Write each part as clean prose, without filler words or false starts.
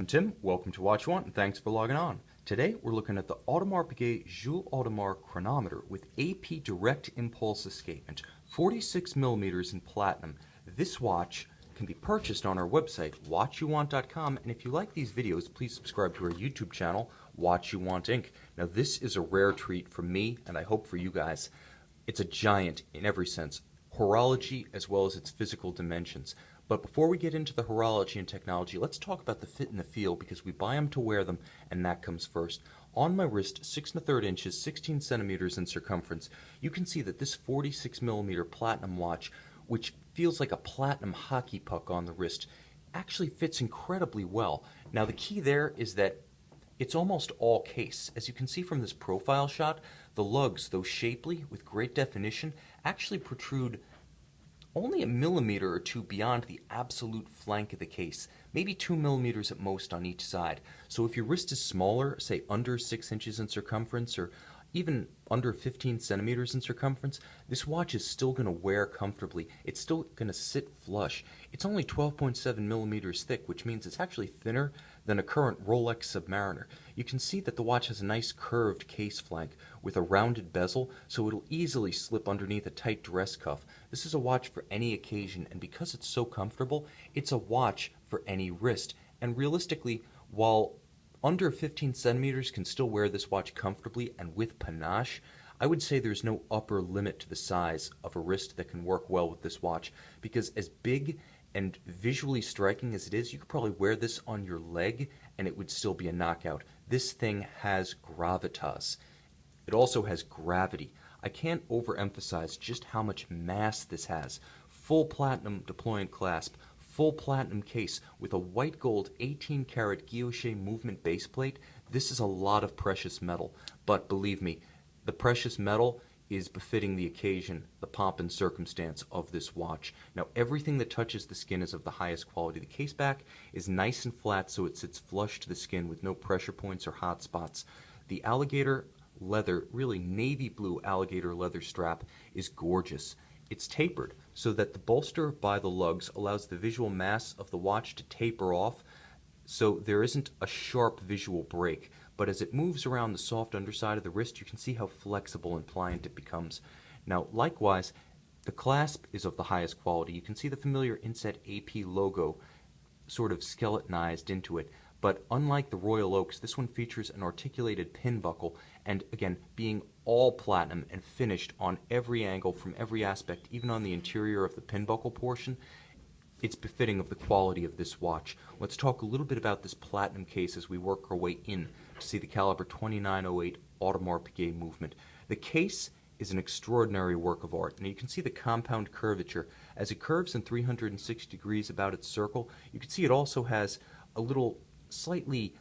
I'm Tim, welcome to Watch You Want, and thanks for logging on. Today we're looking at the Audemars Piguet Jules Audemars Chronometer with AP Direct Impulse Escapement, 46 millimeters in platinum. This watch can be purchased on our website, watchyouwant.com, and if you like these videos, please subscribe to our YouTube channel, Watch You Want Inc. Now this is a rare treat for me, and I hope for you guys. It's a giant in every sense, horology as well as its physical dimensions. But before we get into the horology and technology, let's talk about the fit and the feel, because we buy them to wear them, and that comes first. On my wrist, 6 1/3 inches, 16 centimeters in circumference, you can see that this 46 millimeter platinum watch, which feels like a platinum hockey puck on the wrist, actually fits incredibly well. Now the key there is that it's almost all case. As you can see from this profile shot, the lugs, though shapely with great definition, actually protrude only a millimeter or two beyond the absolute flank of the case, maybe 2 millimeters at most on each side. So if your wrist is smaller, say under 6 inches in circumference or even under 15 centimeters in circumference, this watch is still going to wear comfortably. It's still going to sit flush. It's only 12.7 millimeters thick, which means it's actually thinner than a current Rolex Submariner. You can see that the watch has a nice curved case flank with a rounded bezel, so it'll easily slip underneath a tight dress cuff. This is a watch for any occasion, and because it's so comfortable, it's a watch for any wrist. And realistically, while under 15 centimeters can still wear this watch comfortably and with panache, I would say there's no upper limit to the size of a wrist that can work well with this watch, because as big and visually striking as it is, you could probably wear this on your leg and it would still be a knockout. This thing has gravitas. It also has gravity. I can't overemphasize just how much mass this has. Full platinum deployant clasp, full platinum case with a white gold 18 karat guilloche movement base plate. This is a lot of precious metal, but believe me, the precious metal is befitting the occasion, the pomp and circumstance of this watch. Now everything that touches the skin is of the highest quality. The case back is nice and flat so it sits flush to the skin with no pressure points or hot spots. The alligator leather, really navy blue alligator leather strap is gorgeous. It's tapered so that the bolster by the lugs allows the visual mass of the watch to taper off, so there isn't a sharp visual break. But as it moves around the soft underside of the wrist, you can see how flexible and pliant it becomes. Now, likewise, the clasp is of the highest quality. You can see the familiar Inset AP logo sort of skeletonized into it. But unlike the Royal Oaks, this one features an articulated pin buckle, and again, being all platinum and finished on every angle from every aspect, even on the interior of the pin buckle portion, it's befitting of the quality of this watch. Let's talk a little bit about this platinum case as we work our way in to see the caliber 2908 Audemars Piguet movement. The case is an extraordinary work of art, and you can see the compound curvature. As it curves in 360 degrees about its circle, you can see it also has a little slightly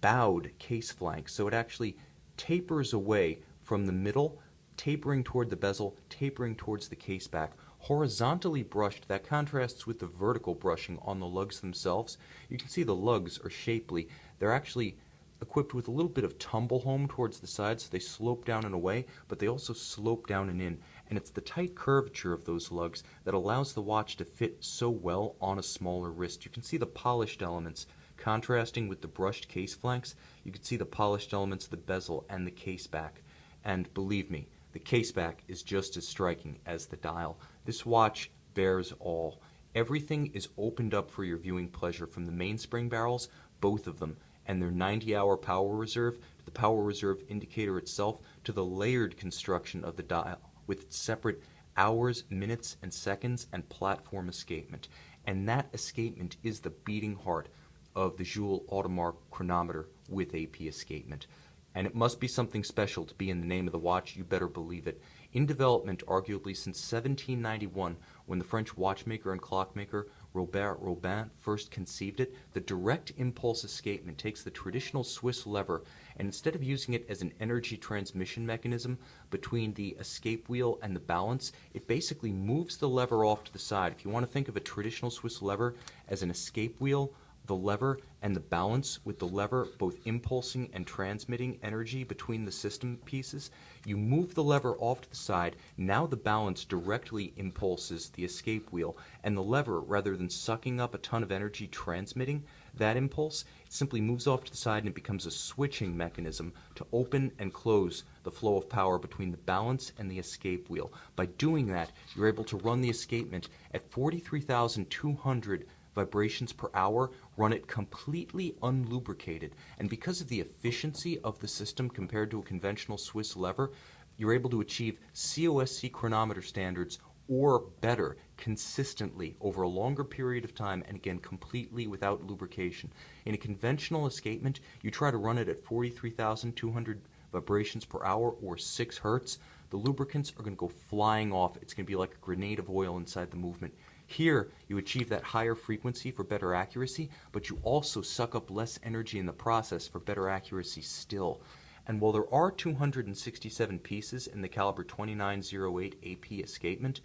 bowed case flank, so it actually tapers away from the middle, tapering toward the bezel, tapering towards the case back. Horizontally brushed, that contrasts with the vertical brushing on the lugs themselves. You can see the lugs are shapely. They're actually equipped with a little bit of tumble home towards the sides, so they slope down and away, but they also slope down and in. And it's the tight curvature of those lugs that allows the watch to fit so well on a smaller wrist. You can see the polished elements contrasting with the brushed case flanks. You can see the polished elements of the bezel and the case back. And believe me, the case back is just as striking as the dial. This watch bears all. Everything is opened up for your viewing pleasure, from the mainspring barrels, both of them, and their 90-hour power reserve, to the power reserve indicator itself, to the layered construction of the dial with its separate hours, minutes, and seconds, and platform escapement. And that escapement is the beating heart of the Jules Audemars Chronometer with AP escapement. And it must be something special to be in the name of the watch, you better believe it. In development arguably since 1791, when the French watchmaker and clockmaker Robert Robin first conceived it, the direct impulse escapement takes the traditional Swiss lever, and instead of using it as an energy transmission mechanism between the escape wheel and the balance, it basically moves the lever off to the side. If you want to think of a traditional Swiss lever as an escape wheel, the lever and the balance with the lever both impulsing and transmitting energy between the system pieces. You move the lever off to the side, now the balance directly impulses the escape wheel, and the lever, rather than sucking up a ton of energy transmitting, that impulse, it simply moves off to the side and it becomes a switching mechanism to open and close the flow of power between the balance and the escape wheel. By doing that, you're able to run the escapement at 43,200 vibrations per hour, run it completely unlubricated. And because of the efficiency of the system compared to a conventional Swiss lever, you're able to achieve COSC chronometer standards or better consistently over a longer period of time, and again completely without lubrication. In a conventional escapement, you try to run it at 43,200 vibrations per hour or 6 hertz, the lubricants are going to go flying off. It's going to be like a grenade of oil inside the movement. Here, you achieve that higher frequency for better accuracy, but you also suck up less energy in the process for better accuracy still. And while there are 267 pieces in the caliber 2908 AP escapement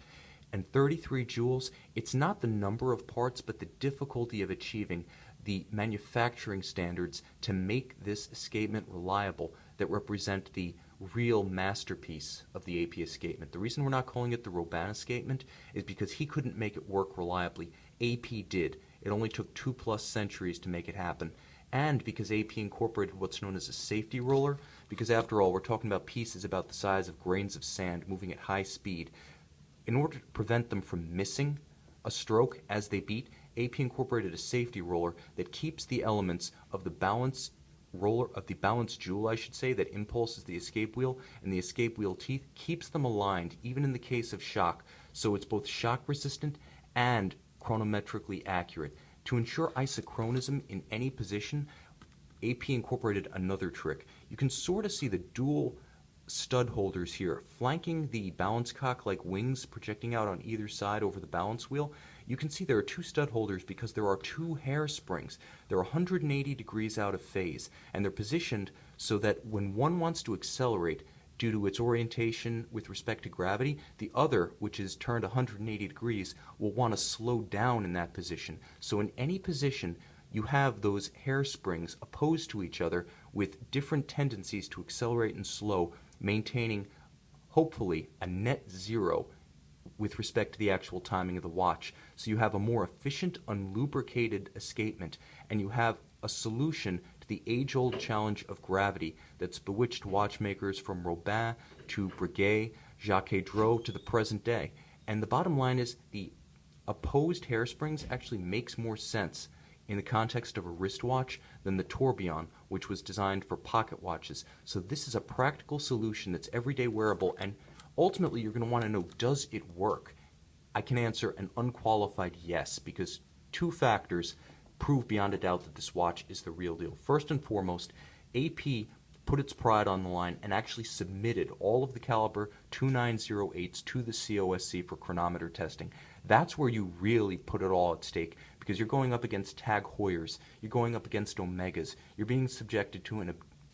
and 33 jewels, it's not the number of parts but the difficulty of achieving the manufacturing standards to make this escapement reliable that represent the real masterpiece of the AP escapement. The reason we're not calling it the Robin escapement is because he couldn't make it work reliably. AP did. It only took 2+ centuries to make it happen. And because AP incorporated what's known as a safety roller, because after all, we're talking about pieces about the size of grains of sand moving at high speed. In order to prevent them from missing a stroke as they beat, AP incorporated a safety roller that keeps the elements of the balance roller, of the balance jewel, I should say, that impulses the escape wheel and the escape wheel teeth, keeps them aligned even in the case of shock, so it's both shock resistant and chronometrically accurate. To ensure isochronism in any position, AP incorporated another trick. You can sort of see the dual stud holders here flanking the balance cock like wings projecting out on either side over the balance wheel. You can see there are 2 stud holders because there are 2 hairsprings. They're 180 degrees out of phase, and they're positioned so that when one wants to accelerate due to its orientation with respect to gravity, the other, which is turned 180 degrees, will want to slow down in that position. So in any position, you have those hairsprings opposed to each other with different tendencies to accelerate and slow, maintaining, hopefully, a net zero with respect to the actual timing of the watch. So you have a more efficient, unlubricated escapement, and you have a solution to the age-old challenge of gravity that's bewitched watchmakers from Robin to Breguet, Jacques Dreux to the present day. And the bottom line is the opposed hairsprings actually makes more sense in the context of a wristwatch than the tourbillon, which was designed for pocket watches. So this is a practical solution that's everyday wearable, and ultimately you're going to want to know, does it work? I can answer an unqualified yes, because 2 factors prove beyond a doubt that this watch is the real deal. First and foremost, AP put its pride on the line and actually submitted all of the caliber 2908s to the COSC for chronometer testing. That's where you really put it all at stake, because you're going up against Tag Heuers, you're going up against Omegas, you're being subjected to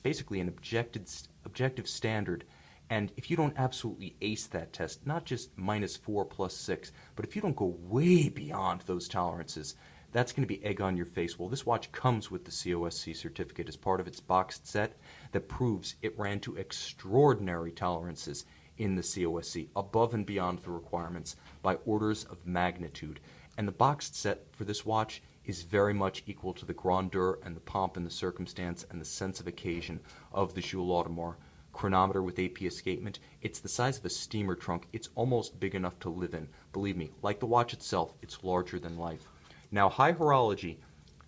basically an objective standard. And if you don't absolutely ace that test, not just -4 +6, but if you don't go way beyond those tolerances, that's going to be egg on your face. Well, this watch comes with the COSC certificate as part of its boxed set that proves it ran to extraordinary tolerances in the COSC, above and beyond the requirements by orders of magnitude. And the boxed set for this watch is very much equal to the grandeur and the pomp and the circumstance and the sense of occasion of the Jules Audemars Chronometer with AP escapement. It's the size of a steamer trunk. It's almost big enough to live in. Believe me, like the watch itself, it's larger than life. Now, high horology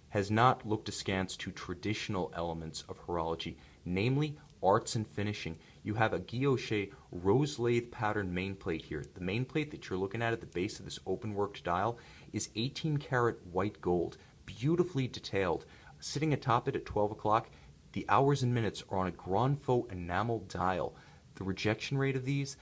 has not looked askance to traditional elements of horology, namely arts and finishing. You have a guilloche rose lathe pattern main plate here. The main plate that you're looking at the base of this open worked dial is 18 karat white gold, beautifully detailed. Sitting atop it at 12 o'clock, the hours and minutes are on a Grand Faux enamel dial. The rejection rate of these,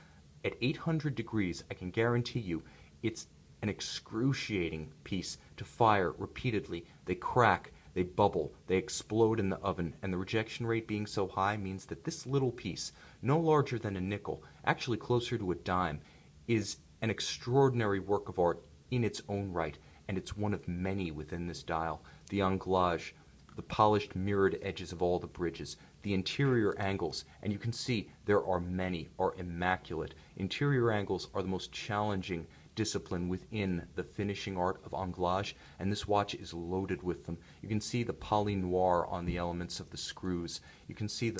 at 800 degrees, I can guarantee you, it's an excruciating piece to fire repeatedly. They crack, they bubble, they explode in the oven, and the rejection rate being so high means that this little piece, no larger than a nickel, actually closer to a dime, is an extraordinary work of art in its own right, and it's one of many within this dial. The anglage, the polished mirrored edges of all the bridges, the interior angles, and you can see there are many, are immaculate. Interior angles are the most challenging discipline within the finishing art of anglage, and this watch is loaded with them. You can see the poly noir on the elements of the screws. You can see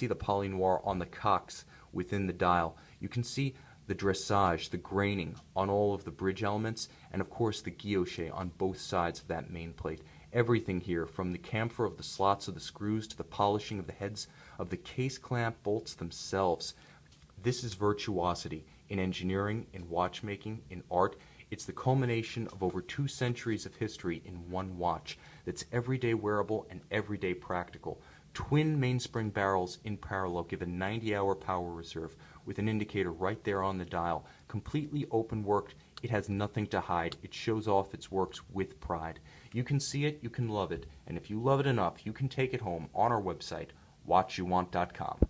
the poly noir on the cocks within the dial. You can see the dressage, the graining on all of the bridge elements, and of course the guilloche on both sides of that main plate. Everything here, from the camphor of the slots of the screws to the polishing of the heads of the case clamp bolts themselves. This is virtuosity in engineering, in watchmaking, in art. It's the culmination of over 2 centuries of history in one watch that's everyday wearable and everyday practical. Twin mainspring barrels in parallel give a 90-hour power reserve with an indicator right there on the dial. Completely open worked. It has nothing to hide. It shows off its works with pride. You can see it, you can love it, and if you love it enough, you can take it home on our website, watchyouwant.com.